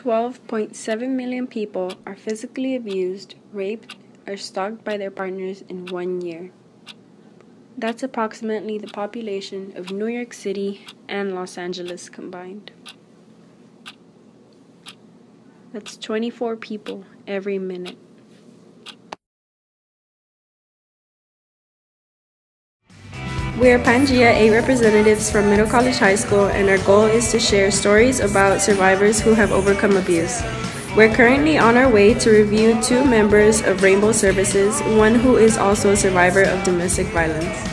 12.7 million people are physically abused, raped, or stalked by their partners in 1 year. That's approximately the population of New York City and Los Angeles combined. That's 24 people every minute. We are P.A.N.G.E.A representatives from Middle College High School, and our goal is to share stories about survivors who have overcome abuse. We're currently on our way to review 2 members of Rainbow Services, one who is also a survivor of domestic violence.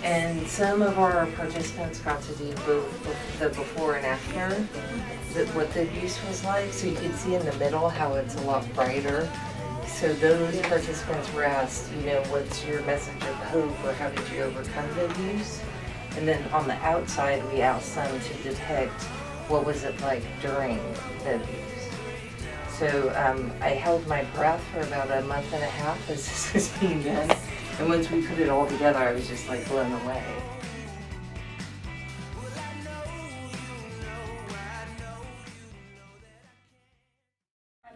And some of our participants got to do both the before and after, what the abuse was like. So you could see in the middle how it's a lot brighter. So those participants were asked, what's your message of hope, or how did you overcome the abuse? And then on the outside, we asked them to detect what was it like during the abuse. So I held my breath for about a month and a half as this was being done. And once we put it all together, I was just like blown away.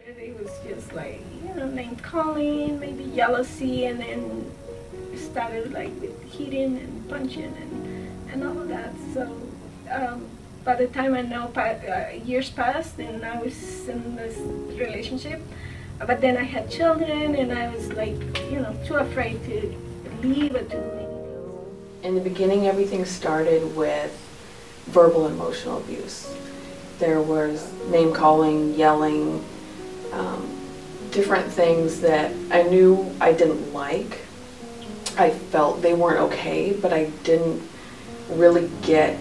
It was just like, name calling, maybe jealousy, and then it started like with hitting and punching and all of that. So by the time I know years passed and I was in this relationship, but then I had children and I was like, too afraid to leave or to do anything. In the beginning, everything started with verbal and emotional abuse. There was name calling, yelling, different things that I knew I didn't like. I felt they weren't okay, but I didn't really get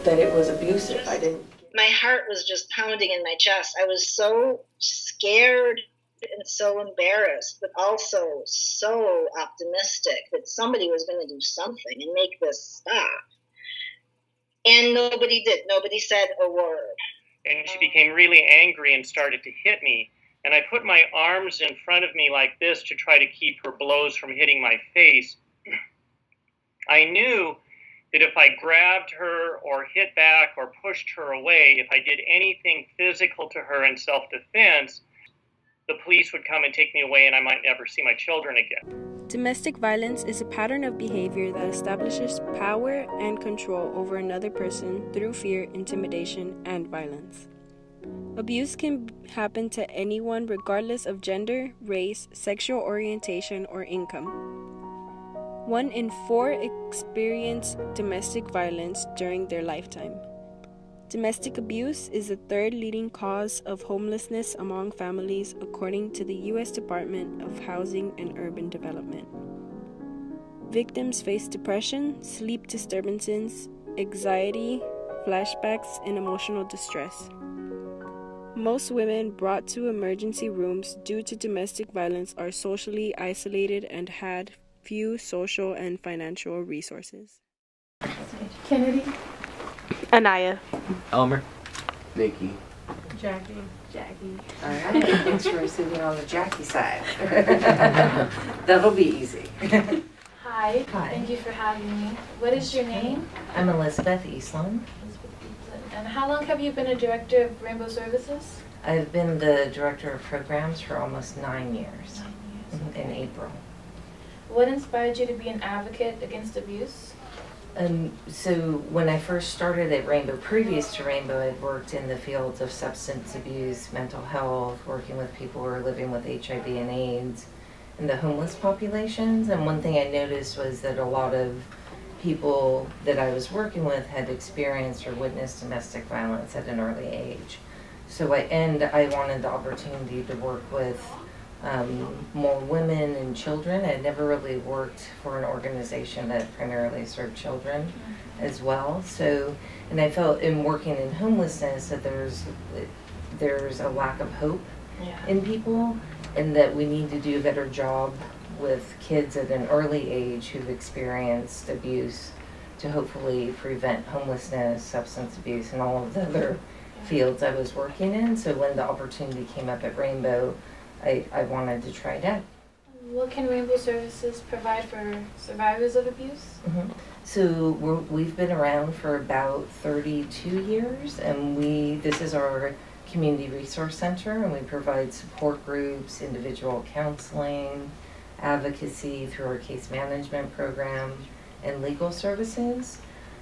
that it was abusive. My heart was just pounding in my chest. I was so scared and so embarrassed, but also so optimistic that somebody was going to do something and make this stop. And nobody did. Nobody said a word. And she became really angry and started to hit me. And I put my arms in front of me like this to try to keep her blows from hitting my face. I knew that if I grabbed her or hit back or pushed her away, if I did anything physical to her in self-defense, the police would come and take me away and I might never see my children again. Domestic violence is a pattern of behavior that establishes power and control over another person through fear, intimidation, and violence. Abuse can happen to anyone regardless of gender, race, sexual orientation, or income. 1 in 4 experience domestic violence during their lifetime. Domestic abuse is the 3rd leading cause of homelessness among families, according to the U.S. Department of Housing and Urban Development. Victims face depression, sleep disturbances, anxiety, flashbacks, and emotional distress. Most women brought to emergency rooms due to domestic violence are socially isolated and had few social and financial resources. Kennedy. Anaya. Elmer. Nikki. Jackie. All right, thanks for sitting on the Jackie side. That'll be easy. Hi. Hi. Thank you for having me. What is your name? I'm Elizabeth Eastland. And how long have you been a director of Rainbow Services? I've been the director of programs for almost 9 years. In April. What inspired you to be an advocate against abuse? So when I first started at Rainbow, previous to Rainbow, I'd worked in the fields of substance abuse, mental health, working with people who are living with HIV and AIDS, and the homeless populations. And one thing I noticed was that a lot of people that I was working with had experienced or witnessed domestic violence at an early age. So I wanted the opportunity to work with more women and children. I never really worked for an organization that primarily served children as well. So, and I felt in working in homelessness that there's a lack of hope in people, and that we need to do a better job with kids at an early age who've experienced abuse to hopefully prevent homelessness, substance abuse, and all of the other fields I was working in. So when the opportunity came up at Rainbow, I wanted to try it out. What can Rainbow Services provide for survivors of abuse? So we've been around for about 32 years, and this is our community resource center, and we provide support groups, individual counseling, advocacy through our case management program, and legal services.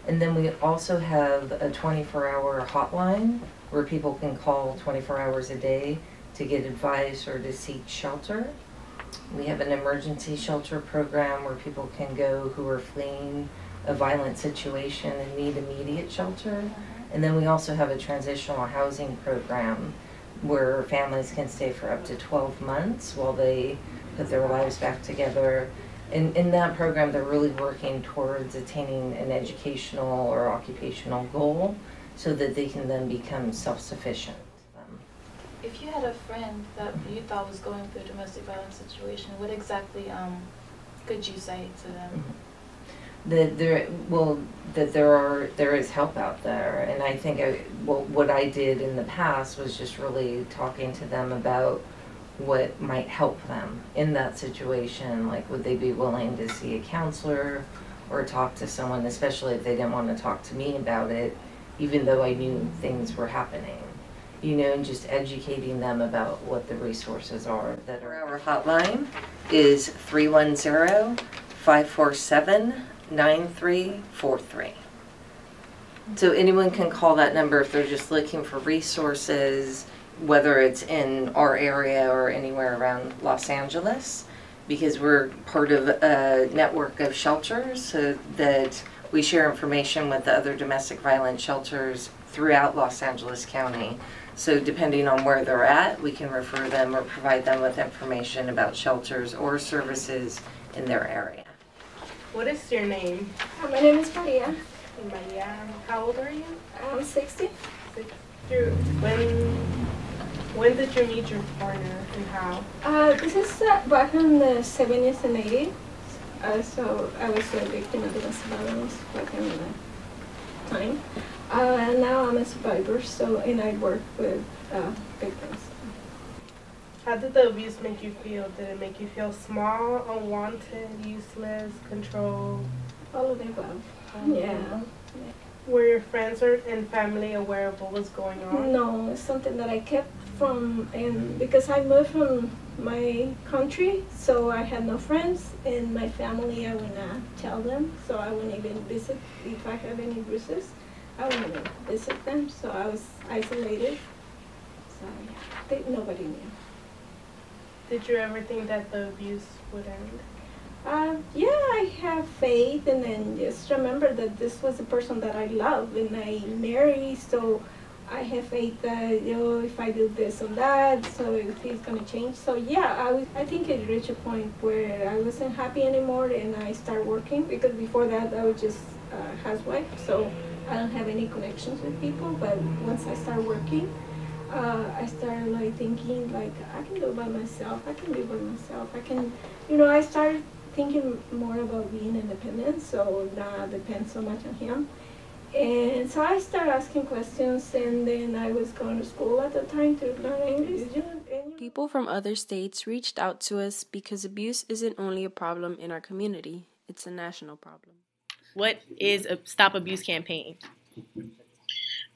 And then we also have a 24-hour hotline where people can call 24 hours a day to get advice or to seek shelter. We have an emergency shelter program where people can go who are fleeing a violent situation and need immediate shelter. And then we also have a transitional housing program where families can stay for up to 12 months while they put their lives back together. In that program, they're really working towards attaining an educational or occupational goal so that they can then become self-sufficient. If you had a friend that you thought was going through a domestic violence situation, what exactly could you say to them? That there is help out there, and I think what I did in the past was just really talking to them about what might help them in that situation. Like, would they be willing to see a counselor or talk to someone, especially if they didn't want to talk to me about it, even though I knew things were happening. You know, and just educating them about what the resources are. Our hotline is 310-547-9343. So anyone can call that number if they're just looking for resources, whether it's in our area or anywhere around Los Angeles, because we're part of a network of shelters so that we share information with the other domestic violence shelters throughout Los Angeles County. So depending on where they're at, we can refer them or provide them with information about shelters or services in their area. What is your name? My name is Maria. Maria, how old are you? I'm 60. When did you meet your partner and how? This is back in the 70s and 80s. So I was a victim of domestic violence back in the time. And now I'm a survivor, and I work with victims. How did the abuse make you feel? Did it make you feel small, unwanted, useless, controlled? All of the above. Yeah. Were your friends and family aware of what was going on? No, it's something that I kept from, and because I moved from my country, so I had no friends, and my family, I would not tell them, so I wouldn't even visit if I have any bruises. I wouldn't even visit them, so I was isolated. So yeah, nobody knew. Did you ever think that the abuse would end? Yeah, I have faith, and then just remember that this was a person that I love and I marry, so I have faith that, if I do this and that, so if he's gonna change. So yeah, I think it reached a point where I wasn't happy anymore, and I started working, because before that I was just a housewife, so I don't have any connections with people. But once I started working, I started thinking I can do it by myself. I can be by myself. I can, I started thinking more about being independent, so not depend so much on him. And so I started asking questions, and then I was going to school at the time to learn English. People from other states reached out to us because abuse isn't only a problem in our community, it's a national problem. What is a Stop Abuse campaign?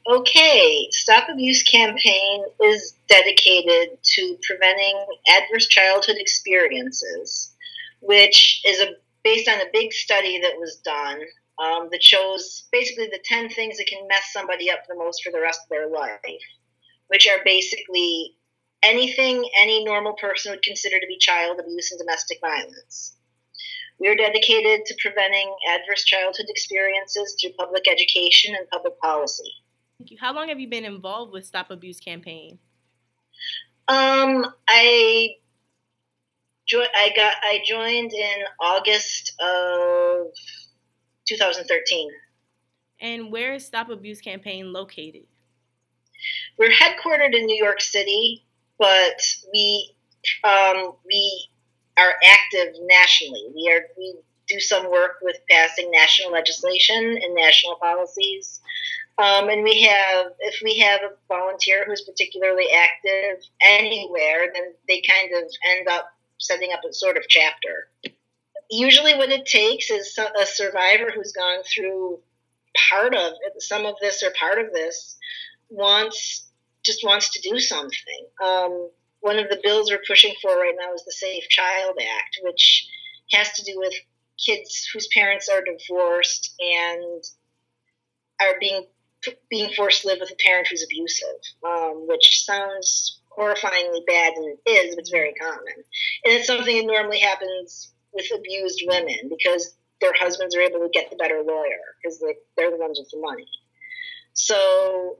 Okay, Stop Abuse campaign is dedicated to preventing adverse childhood experiences, which is based on a big study that was done that shows basically the 10 things that can mess somebody up the most for the rest of their life, which are basically anything any normal person would consider to be child abuse and domestic violence. We are dedicated to preventing adverse childhood experiences through public education and public policy. Thank you. How long have you been involved with Stop Abuse campaign? I I joined in August of 2013. And where is Stop Abuse Campaign located? We're headquartered in New York City, but we are active nationally. We do some work with passing national legislation and national policies. And if we have a volunteer who's particularly active anywhere, then they kind of end up setting up a sort of chapter. Usually what it takes is a survivor who's gone through some of this or part of this wants to do something. One of the bills we're pushing for right now is the Safe Child Act, which has to do with kids whose parents are divorced and are being forced to live with a parent who's abusive, which sounds horrifyingly bad, and it is, but it's very common. And it's something that normally happens with abused women because their husbands are able to get the better lawyer because they're the ones with the money. So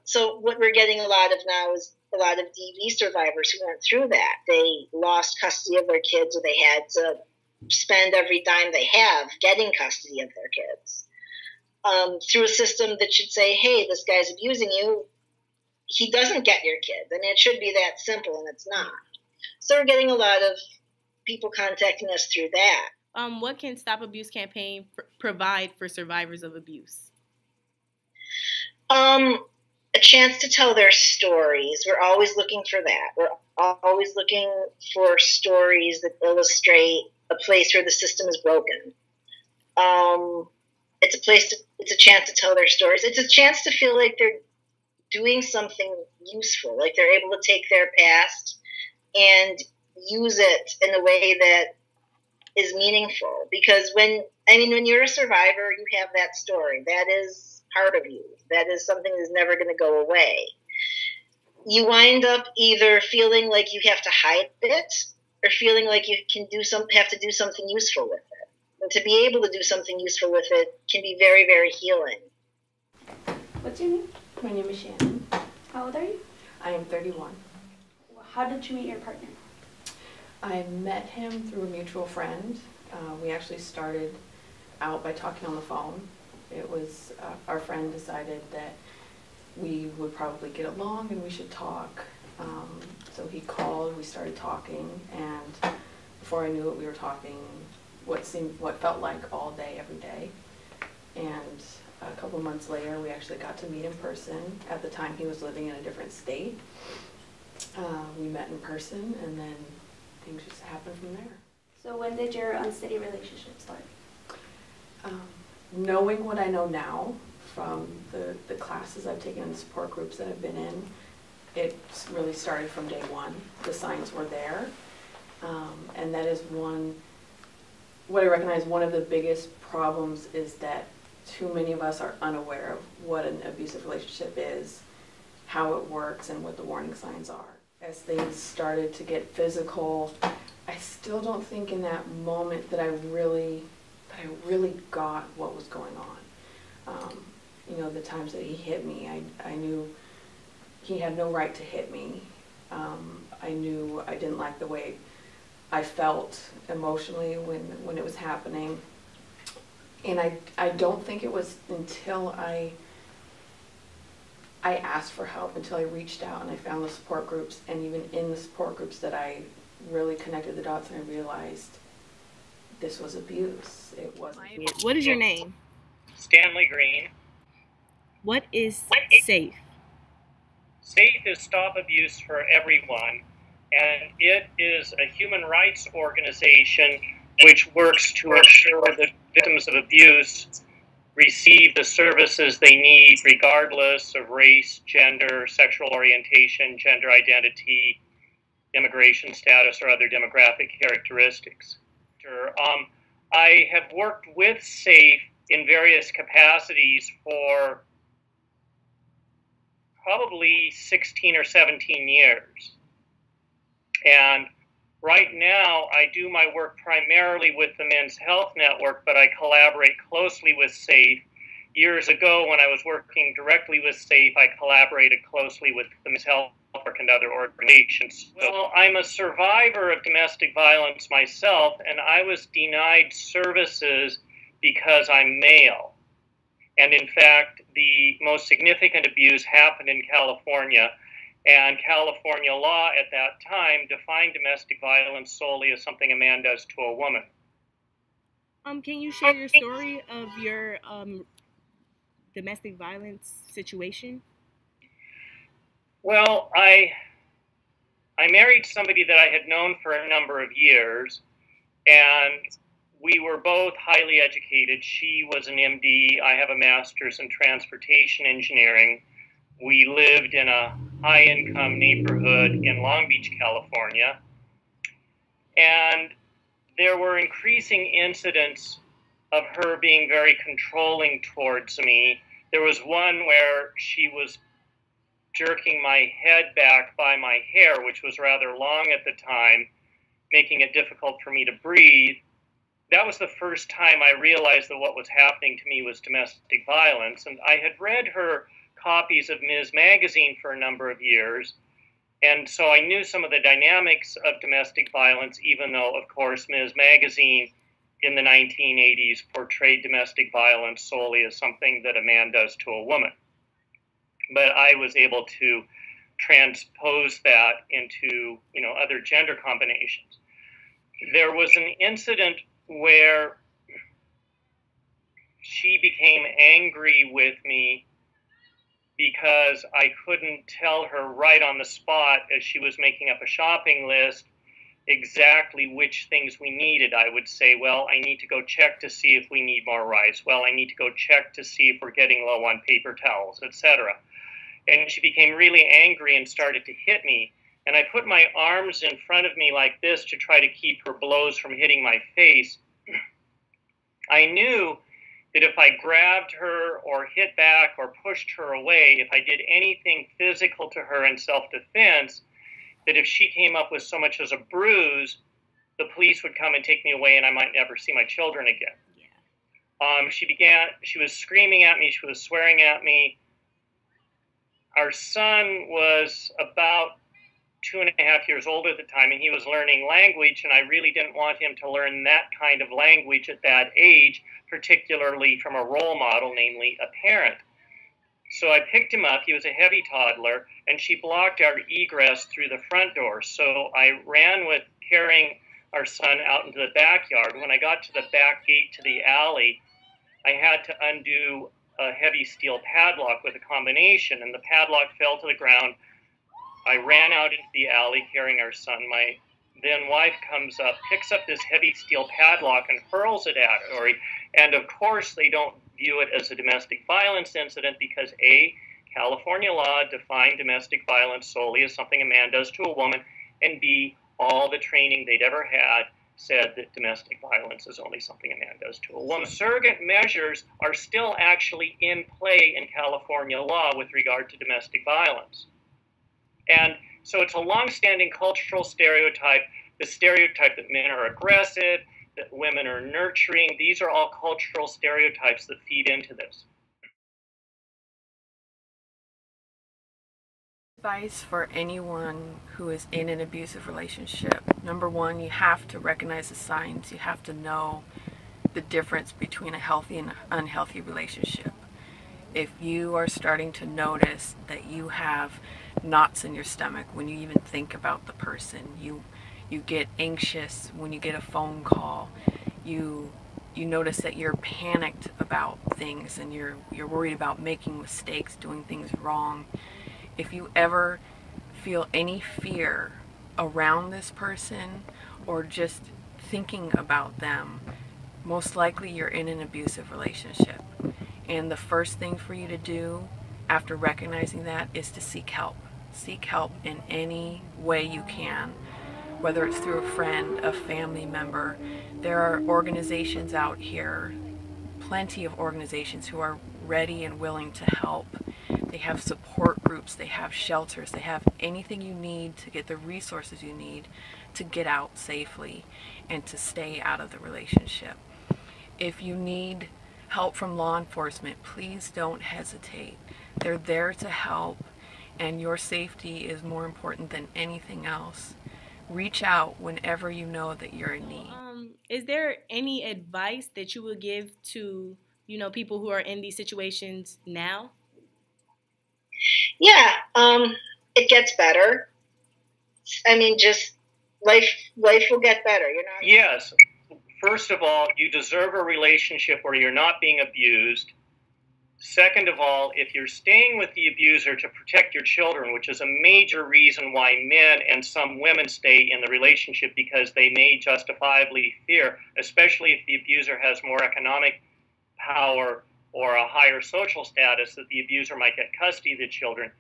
so what we're getting a lot of now is a lot of DV survivors who went through that. They lost custody of their kids, or they had to spend every dime they have getting custody of their kids. Through a system that should say, hey, this guy's abusing you, he doesn't get your kids. I mean, it should be that simple, and it's not. So we're getting a lot of people contacting us through that. What can Stop Abuse Campaign provide for survivors of abuse? A chance to tell their stories. We're always looking for that. We're always looking for stories that illustrate a place where the system is broken. It's a chance to tell their stories. It's a chance to feel like they're doing something useful, like they're able to take their past and use it in a way that is meaningful. Because when you're a survivor, you have that story. That is part of you. That is something that's never going to go away. You wind up either feeling like you have to hide it or feeling like you have to do something useful with it. And to be able to do something useful with it can be very, very healing. What's your name? My name is Shannon. How old are you? I am 31. How did you meet your partner? I met him through a mutual friend. We actually started out by talking on the phone. It was our friend decided that we would probably get along and we should talk. So he called, we started talking, and before I knew it, we were talking what felt like all day, every day. And a couple months later, we actually got to meet in person. At the time, he was living in a different state. We met in person, and then things just happened from there. So when did your unsteady relationship start? Knowing what I know now from the classes I've taken and the support groups that I've been in, it really started from day one. The signs were there. And that is what I recognize one of the biggest problems is that too many of us are unaware of what an abusive relationship is, how it works, and what the warning signs are. As things started to get physical, I still don't think in that moment that I really got what was going on. The times that he hit me, I knew he had no right to hit me. I knew I didn't like the way I felt emotionally when it was happening. And I don't think it was until I asked for help, until I reached out and I found the support groups, and even in the support groups that I really connected the dots and I realized this was abuse. It wasn't. What is your name? Stanley Green. What is SAFE? SAFE is Stop Abuse for Everyone, and it is a human rights organization which works to ensure that victims of abuse receive the services they need regardless of race, gender, sexual orientation, gender identity, immigration status, or other demographic characteristics. I have worked with SAFE in various capacities for probably 16 or 17 years. And right now, I do my work primarily with the Men's Health Network, but I collaborate closely with SAFE. Years ago, when I was working directly with SAFE, I collaborated closely with the Men's Health work and other organizations. Well, I'm a survivor of domestic violence myself, and I was denied services because I'm male. And in fact, the most significant abuse happened in California, and California law at that time defined domestic violence solely as something a man does to a woman. Can you share your story of your domestic violence situation? Well, I married somebody that I had known for a number of years, and we were both highly educated. She was an MD. I have a master's in transportation engineering. We lived in a high-income neighborhood in Long Beach, California, and there were increasing incidents of her being very controlling towards me. There was one where she was jerking my head back by my hair, which was rather long at the time, making it difficult for me to breathe. That was the first time I realized that what was happening to me was domestic violence. And I had read her copies of Ms. Magazine for a number of years. And so I knew some of the dynamics of domestic violence, even though, of course, Ms. Magazine in the 1980s portrayed domestic violence solely as something that a man does to a woman. But I was able to transpose that into, other gender combinations. There was an incident where she became angry with me because I couldn't tell her right on the spot as she was making up a shopping list exactly which things we needed. I would say, well, I need to go check to see if we need more rice. Well, I need to go check to see if we're getting low on paper towels, etc. And she became really angry and started to hit me. And I put my arms in front of me like this to try to keep her blows from hitting my face. I knew that if I grabbed her or hit back or pushed her away, if I did anything physical to her in self-defense, that if she came up with so much as a bruise, the police would come and take me away and I might never see my children again. Yeah. She was screaming at me, she was swearing at me. Our son was about 2.5 years old at the time, and he was learning language, and I really didn't want him to learn that kind of language at that age, particularly from a role model, namely a parent. So I picked him up. He was a heavy toddler, and she blocked our egress through the front door. So I ran with carrying our son out into the backyard. When I got to the back gate to the alley, I had to undo a heavy steel padlock with a combination, and the padlock fell to the ground. I ran out into the alley carrying our son. My then wife comes up, picks up this heavy steel padlock and hurls it at her. And of course, they don't view it as a domestic violence incident because A, California law defined domestic violence solely as something a man does to a woman, and B, all the training they'd ever had said that domestic violence is only something a man does to a woman. Surrogate measures are still actually in play in California law with regard to domestic violence. And so it's a long-standing cultural stereotype, the stereotype that men are aggressive, that women are nurturing. These are all cultural stereotypes that feed into this. Advice for anyone who is in an abusive relationship. Number one, you have to recognize the signs. You have to know the difference between a healthy and unhealthy relationship. If you are starting to notice that you have knots in your stomach when you even think about the person, you get anxious when you get a phone call, you notice that you're panicked about things and you're worried about making mistakes, doing things wrong. If you ever feel any fear around this person or just thinking about them, most likely you're in an abusive relationship. And the first thing for you to do after recognizing that is to seek help. Seek help in any way you can, whether it's through a friend, a family member. There are organizations out here, plenty of organizations who are ready and willing to help. They have support groups, they have shelters, they have anything you need to get the resources you need to get out safely and to stay out of the relationship. If you need help from law enforcement, please don't hesitate. They're there to help, and your safety is more important than anything else. Reach out whenever you know that you're in need. Is there any advice that you would give to, people who are in these situations now? Yeah, it gets better. I mean, just life will get better, Yes. First of all, you deserve a relationship where you're not being abused. Second of all, if you're staying with the abuser to protect your children, which is a major reason why men and some women stay in the relationship, because they may justifiably fear, especially if the abuser has more economic power or a higher social status, that the abuser might get custody of the children.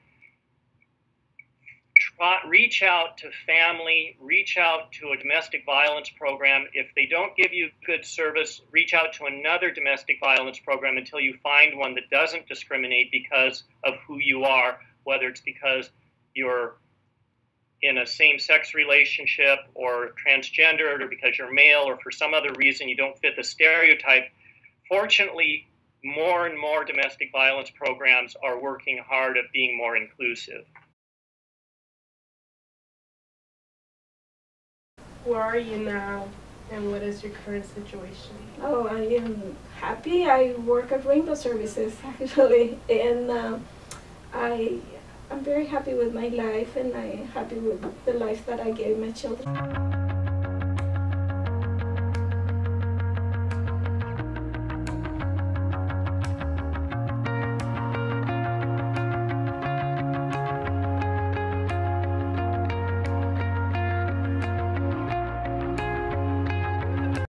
Reach out to family, reach out to a domestic violence program. If they don't give you good service, reach out to another domestic violence program until you find one that doesn't discriminate because of who you are, whether it's because you're in a same-sex relationship or transgendered, or because you're male, or for some other reason you don't fit the stereotype. Fortunately, more and more domestic violence programs are working hard at being more inclusive. Where are you now, and what is your current situation? Oh, I am happy. I work at Rainbow Services, actually, and I'm very happy with my life, and I'm happy with the life that I gave my children.